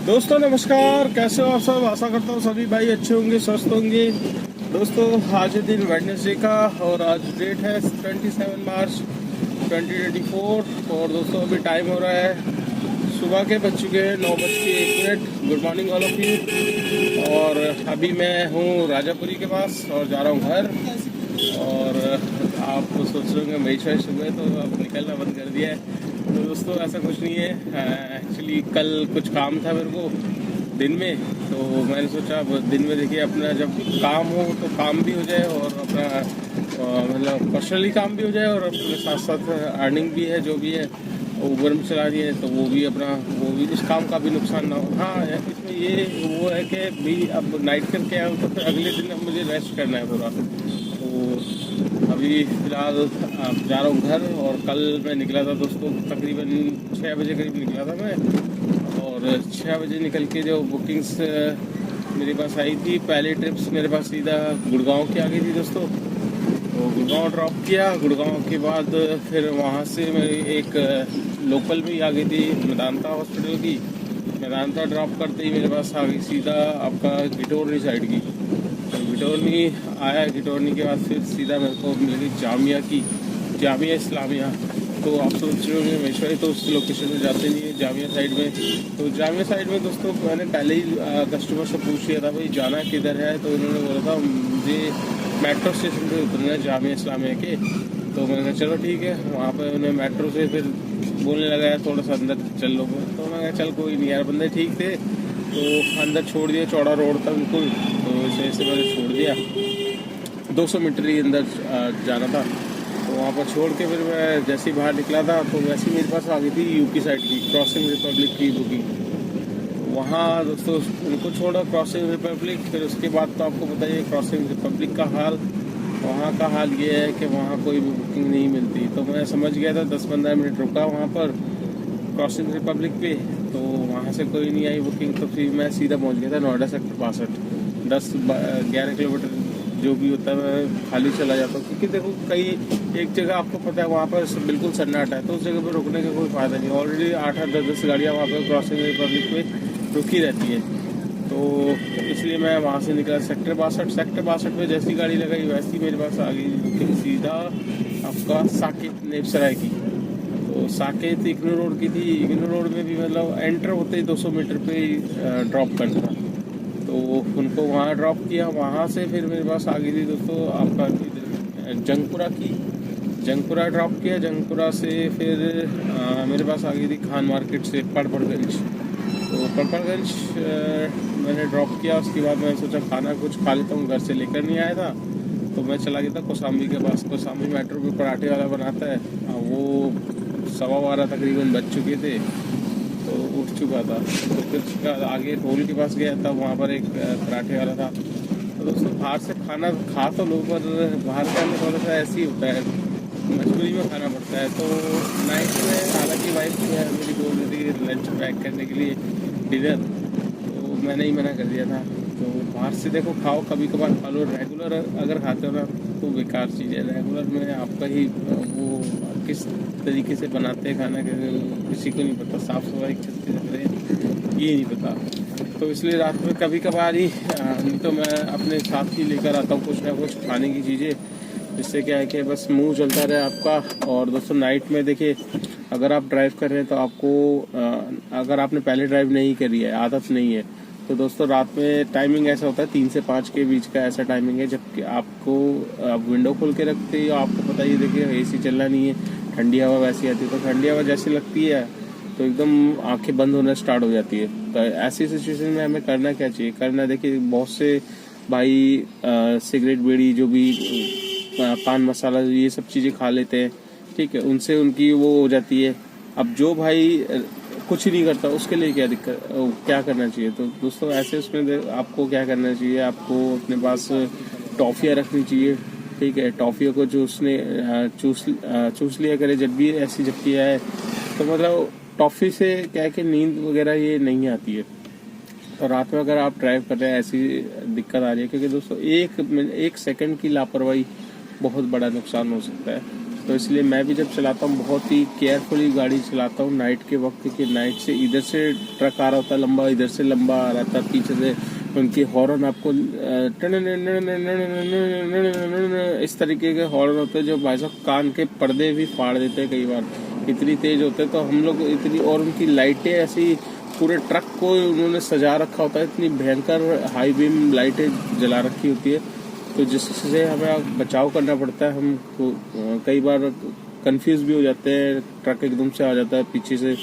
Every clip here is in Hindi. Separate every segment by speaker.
Speaker 1: दोस्तों नमस्कार, कैसे हो आप सब। आशा करता हूँ सभी भाई अच्छे होंगे, स्वस्थ होंगे। दोस्तों आज है दिन वेडनेसडे का और आज डेट है 27 मार्च 2024 और दोस्तों अभी टाइम हो रहा है सुबह के, बज चुके हैं 9:01। Good morning all of you. और अभी मैं हूँ राजापुरी के पास और जा रहा हूँ घर। और आप सोच रहे होंगे महेश भाई सुबह तो अब निकलना बंद कर दिया है। तो दोस्तों ऐसा कुछ नहीं है, एक्चुअली कल कुछ काम था मेरे को दिन में, तो मैंने सोचा अब दिन में देखिए अपना जब काम हो तो काम भी हो जाए और अपना मतलब पर्सनली काम भी हो जाए और अपने साथ साथ अर्निंग भी है, जो भी है ऊबर में चला रही है तो वो भी अपना वो भी उस काम का भी नुकसान ना हो। हाँ इसमें ये वो है कि भी अब नाइट करके आया हूँ तो फिर अगले दिन अब मुझे रेस्ट करना है पूरा। तो अभी फ़िलहाल जा रहा हूँ घर। और कल मैं निकला था दोस्तों तकरीबन 6 बजे करीब निकला था मैं। और 6 बजे निकल के जो बुकिंग्स मेरे पास आई थी, पहले ट्रिप्स मेरे पास सीधा गुड़गांव की आ गई थी दोस्तों। तो गुड़गांव ड्रॉप किया, गुड़गांव के बाद फिर वहाँ से मेरी एक लोकल भी आ गई थी मेदांता हॉस्पिटल की। मेदांता ड्रॉप करते ही मेरे पास आ गई सीधा आपका गिटोरनी साइड की। तो गिटोरनी आया, गिटोरनी के बाद फिर सीधा मेरे को मिल गई जामिया इस्लामिया। तो आप सोच रहे होंगे महेश भाई तो उस लोकेशन में जाते नहीं है जामिया साइड में। तो जामिया साइड में दोस्तों मैंने पहले ही कस्टमर से पूछ लिया था भाई जाना किधर है। तो उन्होंने बोला था मुझे मेट्रो स्टेशन पे उतरना है जामिया इस्लामिया के। तो मैंने कहा चलो ठीक है। वहाँ पे उन्हें मेट्रो से फिर बोलने लगा यार थोड़ा सा अंदर चल लो। तो मैंने कहा चल कोई नहीं यार, बंदे ठीक थे तो अंदर छोड़ दिया। चौड़ा रोड था बिल्कुल, तो इस वजह से मैंने छोड़ दिया। 200 मीटर ही अंदर जाना था। तो वहाँ पर छोड़ के फिर मैं जैसे ही बाहर निकला था तो वैसे ही मेरे पास आ गई थी यूपी साइड की क्रॉसिंग रिपब्लिक की बुकिंग। वहाँ दोस्तों उनको छोड़ा क्रॉसिंग रिपब्लिक। फिर उसके बाद तो आपको पता ही है क्रॉसिंग रिपब्लिक का हाल। वहाँ का हाल ये है कि वहाँ कोई भी बुकिंग नहीं मिलती। तो मैं समझ गया था, 10-15 मिनट रुका वहाँ पर क्रॉसिंग रिपब्लिक पे। तो वहाँ से कोई नहीं आई बुकिंग। तो फिर मैं सीधा पहुँच गया था नोएडा सेक्टर 62। 10-11 किलोमीटर जो भी होता है मैं खाली चला जाता हूँ, क्योंकि देखो कई एक जगह आपको पता है वहाँ पर बिल्कुल सन्नाटा है तो उस जगह पर रुकने का कोई फ़ायदा नहीं। ऑलरेडी 8-8 10-10 गाड़ियाँ वहाँ पर क्रॉसिंग रिपब्लिक पे रुकी रहती है। तो इसलिए मैं वहाँ से निकला सेक्टर 62 में जैसी गाड़ी लगाई वैसी मेरे पास आ गई बुकिंग सीधा आपका साकेत नेपसराय की। तो साकेत इग्नू रोड की थी। इग्नू रोड में भी मतलब एंटर होते ही 200 मीटर पे ड्रॉप करना था। तो उनको वहाँ ड्रॉप किया। वहाँ से फिर मेरे पास आ गई थी दोस्तों आपका जंगपुरा की। जंगपुरा ड्रॉप किया। जंगपुरा से फिर मेरे पास आ गई थी खान मार्केट से पड़पड़गंज। तो पड़पड़गंज मैंने ड्रॉप किया। उसके बाद मैंने सोचा खाना कुछ खा लेता हूँ, घर से लेकर नहीं आया था। तो मैं चला गया था कोसाम्बी के पास। कोसाम्बी मेट्रो पे पराठे वाला बनाता है, वो 12:15 तकरीबन बज चुके थे तो उठ चुका था। तो फिर आगे टोल के पास गया था, वहाँ पर एक पराठे वाला था। तो दोस्तों बाहर से खाना खा तो लो, पर बाहर का में थोड़ा सा ऐसे ही होता है, मजबूरी में खाना पड़ता है। तो नाइट में हालांकि वाइफ मेरी बोल रही थी लंच पैक करने के लिए डिनर, तो मैंने ही मना कर दिया था। तो बाहर से देखो खाओ, कभी कभार खा लो। रेगुलर अगर खाते हो ना तो बेकार चीज़ है। रेगुलर में आपका ही वो किस तरीके से बनाते हैं खाना किसी को नहीं पता, साफ़ सफाई किस तरह ये नहीं पता। तो इसलिए रात में कभी कभार ही नहीं तो मैं अपने साथ ही लेकर आता हूँ कुछ ना कुछ खाने की चीज़ें, जिससे क्या है कि बस मुंह चलता रहे आपका। और दोस्तों नाइट में देखिए अगर आप ड्राइव कर रहे हैं तो आपको अगर आपने पहले ड्राइव नहीं करी है, आदत नहीं है, तो दोस्तों रात में टाइमिंग ऐसा होता है 3 से 5 के बीच का ऐसा टाइमिंग है जबकि आपको आप विंडो खोल के रखते हो। आपको पता ही देखिए एसी चलना नहीं है, ठंडी हवा वैसी आती है। तो ठंडी हवा जैसी लगती है तो एकदम आंखें बंद होना स्टार्ट हो जाती है। तो ऐसी सिचुएशन में हमें करना क्या चाहिए? करना देखिए बहुत से भाई सिगरेट बीड़ी जो भी पान मसाला ये सब चीज़ें खा लेते हैं, ठीक है, उनसे उनकी वो हो जाती है। अब जो भाई कुछ नहीं करता उसके लिए क्या दिक्कत, क्या करना चाहिए? तो दोस्तों ऐसे उसमें आपको क्या करना चाहिए, आपको अपने पास टॉफ़ियाँ रखनी चाहिए, ठीक है। टॉफ़ियों को चूस लिया करे जब भी ऐसी झपकी आए। तो मतलब टॉफ़ी से क्या है कि नींद वगैरह ये नहीं आती है। तो रात में अगर आप ड्राइव कर रहे हैं ऐसी दिक्कत आ रही है, क्योंकि दोस्तों एक सेकंड की लापरवाही बहुत बड़ा नुकसान हो सकता है। तो इसलिए मैं भी जब चलाता हूँ बहुत ही केयरफुली गाड़ी चलाता हूँ नाइट के वक्त, क्योंकि नाइट से इधर से ट्रक आ रहा होता है लंबा, इधर से लंबा आ रहा था, पीछे से उनकी हॉर्न आपको इस तरीके के हॉर्न होते हैं जो भाई साहब कान के पर्दे भी फाड़ देते हैं कई बार, इतनी तेज होते हैं। तो हम लोग इतनी, और उनकी लाइटें ऐसी पूरे ट्रक को उन्होंने सजा रखा होता है, इतनी भयंकर हाई बीम लाइटें जला रखी होती है, तो जिससे हमें बचाव करना पड़ता है। हम कई बार कंफ्यूज भी हो जाते हैं, ट्रक एकदम से आ जाता है पीछे से,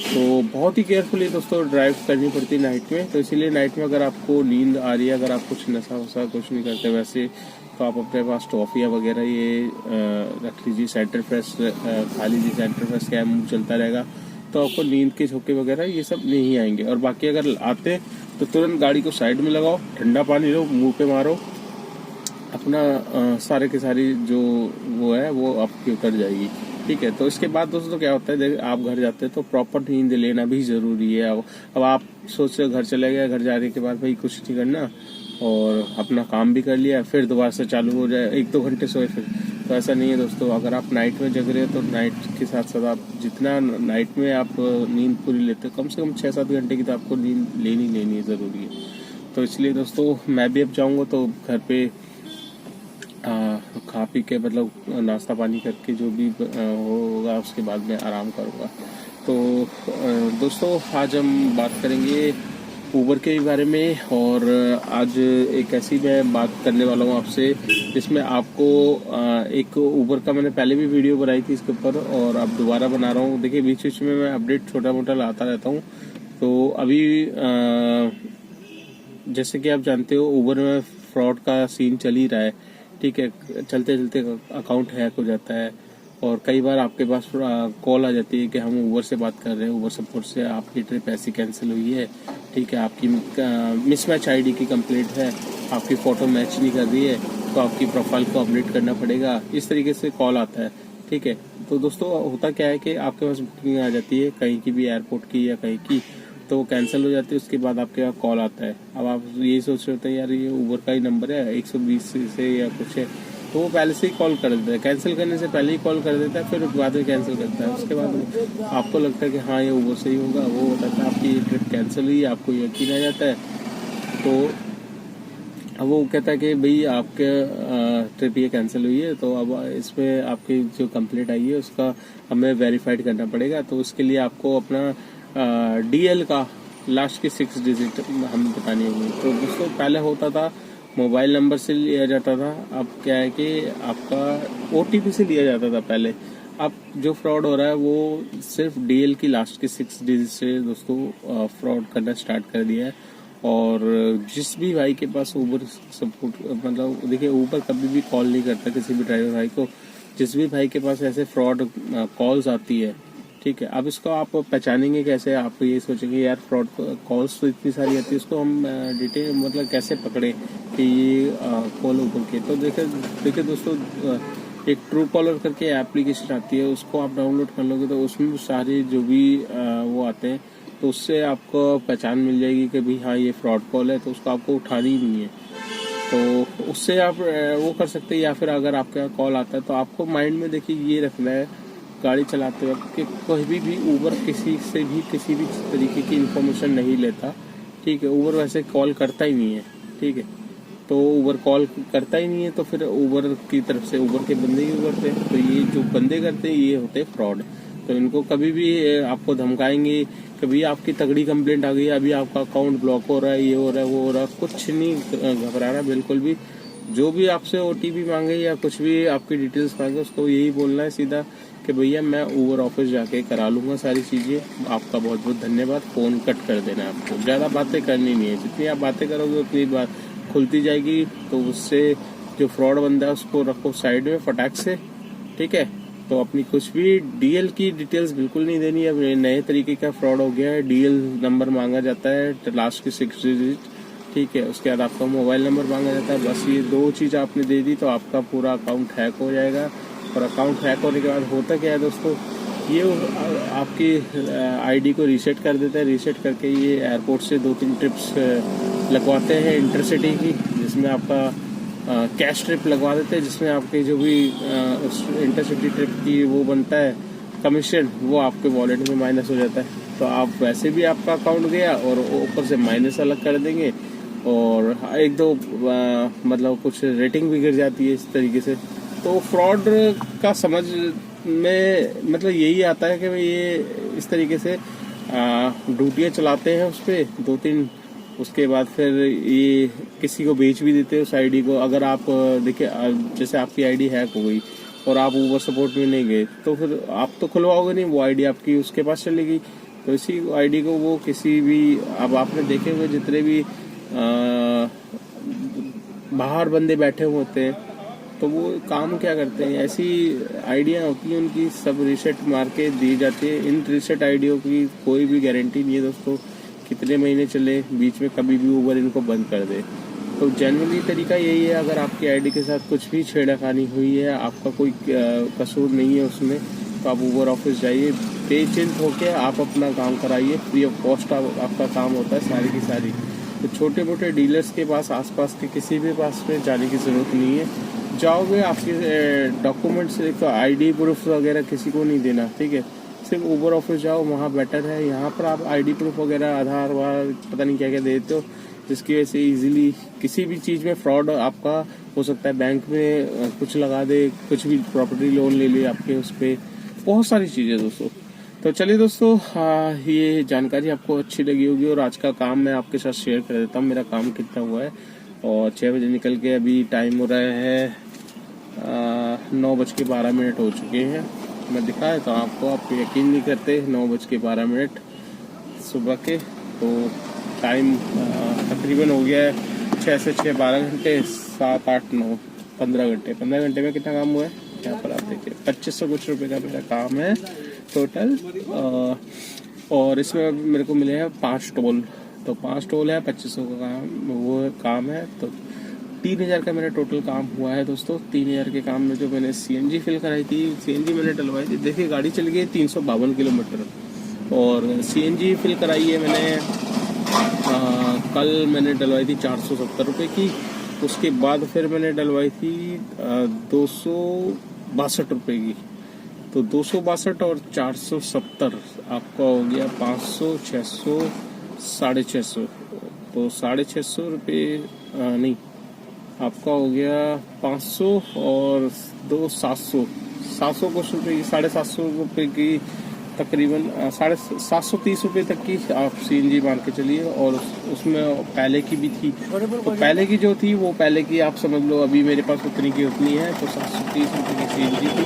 Speaker 1: तो बहुत ही केयरफुली दोस्तों ड्राइव करनी पड़ती है नाइट में। तो इसीलिए नाइट में अगर आपको नींद आ रही है, अगर आप कुछ नशा वशा कुछ नहीं करते वैसे, तो आप अपने पास टॉफिया वगैरह ये रख लीजिए, सेंटर फ्रेश खा लीजिए, सेंटर फ्रेश क्या मुंह चलता रहेगा, तो आपको नींद के झोंके वगैरह ये सब नहीं आएंगे। और बाकी अगर आते तो तुरंत गाड़ी को साइड में लगाओ, ठंडा पानी लो, मुंह पे मारो, अपना सारे के सारी जो वो है वो आपकी उतर जाएगी, ठीक है। तो इसके बाद दोस्तों क्या होता है, आप घर जाते हैं तो प्रॉपर नींद लेना भी जरूरी है। अब आप सोच रहे हो घर चले गए, घर जाने के बाद भाई कुछ नहीं करना और अपना काम भी कर लिया, फिर दोबारा से चालू हो जाए, 1-2 घंटे सोए फिर, तो ऐसा नहीं है दोस्तों। अगर आप नाइट में जग रहे हो तो नाइट के साथ साथ आप जितना नाइट में आप नींद पूरी लेते हो, कम से कम 6-7 घंटे की तो आपको नींद लेनी है, ज़रूरी है। तो इसलिए दोस्तों मैं भी अब जाऊँगा तो घर पे खा पी के, मतलब नाश्ता पानी करके जो भी होगा उसके बाद में आराम करूँगा। तो दोस्तों आज हम बात करेंगे ऊबर के बारे में, और आज एक ऐसी मैं बात करने वाला हूँ आपसे जिसमें आपको एक ऊबर का मैंने पहले भी वीडियो बनाई थी इसके ऊपर, और अब दोबारा बना रहा हूँ। देखिए बीच बीच में मैं अपडेट छोटा मोटा लाता रहता हूँ। तो अभी जैसे कि आप जानते हो ऊबर में फ्रॉड का सीन चल ही रहा है, ठीक है। चलते चलते अकाउंट हैक हो जाता है, और कई बार आपके पास कॉल आ जाती है कि हम ऊबर से बात कर रहे हैं, ऊबर सपोर्ट से, आपकी ट्रिप ऐसी कैंसिल हुई है, ठीक है, आपकी मिसमैच आईडी की कंप्लेंट है, आपकी फ़ोटो मैच नहीं कर रही है, तो आपकी प्रोफाइल को अपडेट करना पड़ेगा, इस तरीके से कॉल आता है, ठीक है। तो दोस्तों होता क्या है कि आपके पास बुकिंग आ जाती है कहीं की भी, एयरपोर्ट की या कहीं की, तो वो कैंसिल हो जाती है, उसके बाद आपके पास कॉल आता है। अब आप यही सोच रहे होते हैं यार ये ऊबर का ही नंबर है 120 से या कुछ है, तो वो पहले से ही कॉल कर देता है, कैंसिल करने से पहले ही कॉल कर देता है, फिर बाद में कैंसिल करता है। उसके बाद आपको लगता है कि हाँ ये ऊबर से ही होगा, वो होता है आपकी ट्रिप कैंसिल हुई, आपको यकीन आ जाता है। तो अब वो कहता है कि भाई आपके ट्रिप ये कैंसिल हुई है, तो अब इसमें आपकी जो कंप्लेंट आई है उसका हमें वेरीफाइड करना पड़ेगा। तो उसके लिए आपको अपना DL का लास्ट की 6 डिजिट हमें बतानी होगी। तो दोस्तों पहले होता था मोबाइल नंबर से लिया जाता था, अब क्या है कि आपका OTP से लिया जाता था पहले। अब जो फ्रॉड हो रहा है वो सिर्फ DL की लास्ट की 6 डिजिट से दोस्तों फ्रॉड करना स्टार्ट कर दिया है। और जिस भी भाई के पास ऊबर सपोर्ट, मतलब देखिए ऊबर कभी भी कॉल नहीं करता किसी भी ड्राइवर भाई को, जिस भी भाई के पास ऐसे फ्रॉड कॉल्स आती है, ठीक है। अब इसको आप पहचानेंगे कैसे, आप ये सोचेंगे यार फ्रॉड कॉल्स तो इतनी सारी आती है, उसको हम डिटेल मतलब कैसे पकड़े कि ये कॉल ऊपर के। तो देखिए दोस्तों एक ट्रू कॉलर करके एप्लीकेशन आती है, उसको आप डाउनलोड कर लोगे तो उसमें सारे जो भी वो आते हैं, तो उससे आपको पहचान मिल जाएगी कि भाई हाँ ये फ्रॉड कॉल है, तो उसको आपको उठानी नहीं है। तो उससे आप वो कर सकते हैं। या फिर अगर आपका कॉल आता है तो आपको माइंड में देखिए ये रखना है गाड़ी चलाते वक्त कि कोई भी ऊबर किसी से भी किसी भी तरीके की इन्फॉर्मेशन नहीं लेता, ठीक है। ऊबर वैसे कॉल करता ही नहीं है, ठीक है। तो ऊबर कॉल करता ही नहीं है, तो फिर ऊबर की तरफ से ऊबर के बंदे ही करते हैं। तो ये जो बंदे करते हैं ये होते हैं फ्रॉड। तो इनको कभी भी आपको धमकाएंगे, कभी आपकी तगड़ी कंप्लेंट आ गई, अभी आपका अकाउंट ब्लॉक हो रहा है, ये हो रहा है, वो हो रहा है, कुछ नहीं घबराना बिल्कुल भी। जो भी आपसे OTP मांगे या कुछ भी आपकी डिटेल्स मांगे, उसको यही बोलना है सीधा कि भैया मैं ऊबर ऑफिस जाके करा लूँगा सारी चीज़ें, आपका बहुत बहुत धन्यवाद, फ़ोन कट कर देना है आपको। ज़्यादा बातें करनी नहीं है, जितनी आप बातें करोगे उतनी बात खुलती जाएगी। तो उससे जो फ्रॉड बंदा है उसको रखो साइड में फटाक से, ठीक है। तो अपनी कुछ भी DL की डिटेल्स बिल्कुल नहीं देनी है। अब नए तरीके का फ्रॉड हो गया है, DL नंबर मांगा जाता है लास्ट की 6 डिजिट, ठीक है। उसके बाद आपका मोबाइल नंबर मांगा जाता है, बस ये 2 चीज़ आपने दे दी तो आपका पूरा अकाउंट हैक हो जाएगा। और अकाउंट हैक होने के बाद होता क्या है दोस्तों, ये आपकी ID को रीसेट कर देता है। रीसेट करके ये एयरपोर्ट से 2-3 ट्रिप्स लगवाते हैं इंटरसिटी की, जिसमें आपका कैश ट्रिप लगवा देते हैं, जिसमें आपके जो भी इंटरसिटी ट्रिप की वो बनता है कमीशन, वो आपके वॉलेट में माइनस हो जाता है। तो आप वैसे भी आपका अकाउंट गया और ऊपर से माइनस अलग कर देंगे, और एक दो मतलब कुछ रेटिंग भी गिर जाती है इस तरीके से। तो फ्रॉड का समझ में मतलब यही आता है कि ये इस तरीके से ड्यूटियाँ चलाते हैं उस पर 2-3, उसके बाद फिर ये किसी को बेच भी देते हैं उस आईडी को। अगर आप देखिए जैसे आपकी आईडी हैक हो गई और आप ऊबर सपोर्ट में नहीं गए, तो फिर आप तो खुलवाओगे नहीं, वो आईडी आपकी उसके पास चली गई। तो इसी आईडी को वो किसी भी, अब आपने देखे हुए जितने भी बाहर बंदे बैठे हुए होते हैं, तो वो काम क्या करते हैं, ऐसी आइडिया होती हैं उनकी, सब रीसेट मार के दी जाती है। इन रीसेट आइडियों की कोई भी गारंटी नहीं है दोस्तों कितने महीने चले, बीच में कभी भी ऊबर इनको बंद कर दे। तो जनरली तरीका यही है, अगर आपकी आईडी के साथ कुछ भी छेड़खानी हुई है, आपका कोई कसूर नहीं है उसमें, तो आप ऊबर ऑफिस जाइए, बेचिंत होके आप अपना काम कराइए, फ्री ऑफ कॉस्ट आपका काम होता है सारी की सारी। तो छोटे मोटे डीलर्स के पास, आसपास के किसी भी पास में जाने की ज़रूरत नहीं है। जाओगे, आपके डॉक्यूमेंट्स, एक आईडी प्रूफ वगैरह किसी को नहीं देना, ठीक है। सिर्फ ऊबर ऑफिस जाओ, वहाँ बेटर है। यहाँ पर आप आईडी प्रूफ वगैरह, आधार वार, पता नहीं क्या क्या देते हो, जिसकी वजह से इजीली किसी भी चीज़ में फ्रॉड आपका हो सकता है। बैंक में कुछ लगा दे, कुछ भी प्रॉपर्टी लोन ले ले आपके उस पर, बहुत सारी चीज़ें दोस्तों। तो चलिए दोस्तों, ये जानकारी आपको अच्छी लगी होगी, और आज का काम मैं आपके साथ शेयर कर देता हूँ, मेरा काम कितना हुआ है। और 6 बजे निकल के अभी टाइम हो रहा है 9:12 हो चुके हैं। मैं दिखा देता हूँ आपको, आप यकीन नहीं करते, 9:12 सुबह के। तो टाइम तकरीबन हो गया है 6 से 6 12 घंटे, 7 8 9 15 घंटे। 15 घंटे में कितना काम हुआ है यहाँ पर आप देखिए, 2500 कुछ रुपए का मेरा काम है टोटल। और इसमें मेरे को मिले हैं 5 टोल, तो 5 टोल है, 2500 का काम है। तो 3000 का मेरा टोटल काम हुआ है दोस्तों। 3000 के काम में जो मैंने सीएनजी फिल कराई थी, सीएनजी मैंने डलवाई थी, देखिए गाड़ी चल गई 352 किलोमीटर, और सीएनजी फिल कराई है मैंने कल मैंने डलवाई थी 470 रुपये की। उसके बाद फिर मैंने डलवाई थी 262 रुपये की। तो 262 और 470 आपका हो गया 500, 600, 650। तो 650 रुपये नहीं, आपका हो गया 500 और 700 कुछ रुपये की, 750 रुपये की तकरीबन 730 रुपये तक की आप सीएनजी मान के चलिए। और उसमें पहले की भी थी, तो पहले की जो थी वो पहले की आप समझ लो, अभी मेरे पास उतनी की उतनी है। तो 730 रुपये की सीएनजी थी,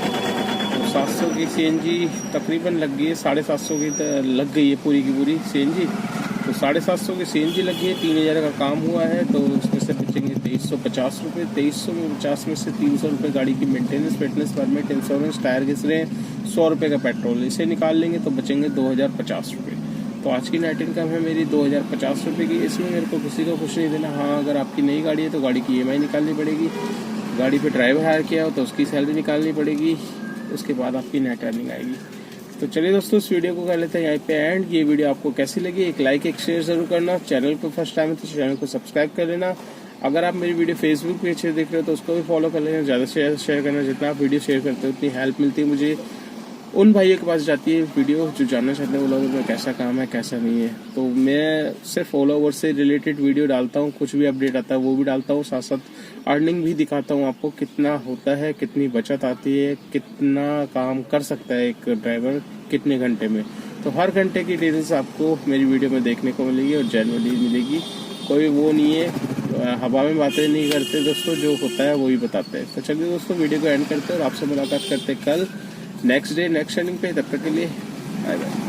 Speaker 1: तो 700 की सीएनजी तकरीबन लग गई है, 750 की लग गई है पूरी की पूरी सीएनजी। तो 750 की सीएनजी लगी है, 3000 का काम हुआ है। तो उसमें से बचेंगे 2350 रुपये। 2350 में से 300 रुपये गाड़ी की maintenance, fitness permit, insurance, tyre घिस रहे हैं, 100 रुपये का पेट्रोल, इसे निकाल लेंगे तो बचेंगे 2050 रुपये। तो आज की नेट इनकम है मेरी 2050 रुपये की। इसमें मेरे को किसी को कुछ नहीं देना। हाँ, अगर आपकी नई गाड़ी है तो गाड़ी की EMI निकालनी पड़ेगी, गाड़ी पे ड्राइवर हायर किया हो तो उसकी सैलरी निकालनी पड़ेगी, उसके बाद आपकी नेट अर्निंग आएगी। तो चलिए दोस्तों, इस वीडियो को कर लेते हैं यहाँ पे एंड। ये वीडियो आपको कैसी लगी, एक लाइक एक शेयर जरूर करना। चैनल को फर्स्ट टाइम है तो चैनल को सब्सक्राइब कर लेना। अगर आप मेरी वीडियो फेसबुक पेज से देख रहे हो तो उसको भी फॉलो कर लेना। ज़्यादा से ज़्यादा शेयर करना, जितना आप वीडियो शेयर करते हो उतनी हेल्प मिलती है मुझे। उन भाइयों के पास जाती है वीडियो जो जानना चाहते हैं ओला उबर में कैसा काम है कैसा नहीं है। तो मैं सिर्फ ओला उबर से रिलेटेड वीडियो डालता हूँ, कुछ भी अपडेट आता है वो भी डालता हूँ, साथ साथ अर्निंग भी दिखाता हूँ आपको, कितना होता है, कितनी बचत आती है, कितना काम कर सकता है एक ड्राइवर कितने घंटे में। तो हर घंटे की डिटेल्स आपको मेरी वीडियो में देखने को मिलेगी और जेन्युइनली मिलेगी। कोई वो नहीं है, हवा में बातें नहीं करते दोस्तों, जो होता है वही बताते हैं। तो चलिए दोस्तों, वीडियो को एंड करते हैं और आपसे मुलाकात करते हैं कल नेक्स्ट डे नेक्स्ट अर्निंग पे। तब तक के लिए बाय बाय।